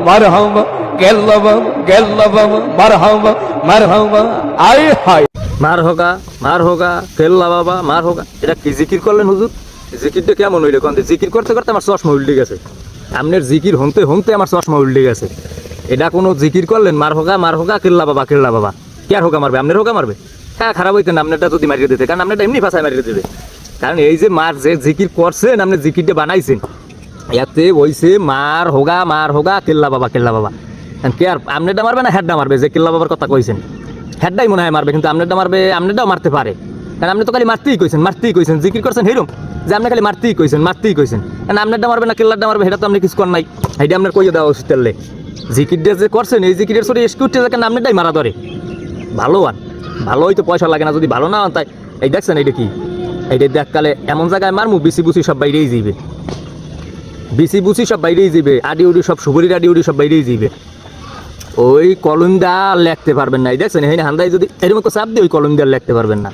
মারহাবা গেল্লাবা গেল্লাবা মারহাবা মারহাবা আয় হায় মার হোগা কেল্লা বাবা মার হোগা। এটা কি জিকির করলেন হুজুর? জিকিরটা কেমন হইলে কন? জিকির করতে করতে আমার চশমা উল্টে গেছে। আপনার জিকির হতে হতে আমার চশমা উল্টে গেছে। এটা কোনো জিকির করলেন? মার হোগা কেল্লা বাবা কে আর হোগা মারবে? আপনার হোগা মারবে? হ্যাঁ, খারাপ হইতেন আপনারটা যদি মারিয়ে দিতে, কারণ আপনারটা এমনি ফাঁসায় মারিয়ে দেবে। কারণ এই যে মার যে জিকির করছেন, আপনি জিকিরটা বানাইছেন, এতে বইছে মার হোগা কেল্লা বাবা কে আর আপনারটা মারবে না হেডটা মারবে? যে কেল্লা বাবার কথা কইছেন হেডটাই মনে হয় মারবে, কিন্তু আপনারটা মারবে, আপনারটাও মারতে পারে। কারণ আপনি তো খালি মারতেই কইছেন জিকির করছেন হেরম যে আপনি খালি মারতেই কইছেন। কারণ আপনারটা মারবে না কেল্লাটা মারবে, সেটা তো আপনি কিছু কর নাই। সেইটা আপনার কইয়ে দেওয়া উচিত। তাহলে জিকিরটা যে করছেন, এই জিকিরের সরি এক্সকিউটে যেন আপনারটাই মারা ধরে। ভালো হয়তো পয়সা লাগে না, যদি ভালো না হন। তাই এই দেখছেন এইটা কি? এইটা দেখকালে এমন জায়গায় মারমু বিসি বুসি সব বাইরেই যাইবে, আডি উডি সব সুবরির আডি উডি সব বাইরেই যাইবে। ওই কলম দা লিখতে পারবেন না। এই দেখছেন এই হান্দায় যদি এরকম চাপ দিয়ে ওই কলম দিয়ে লিখতে পারবেন না।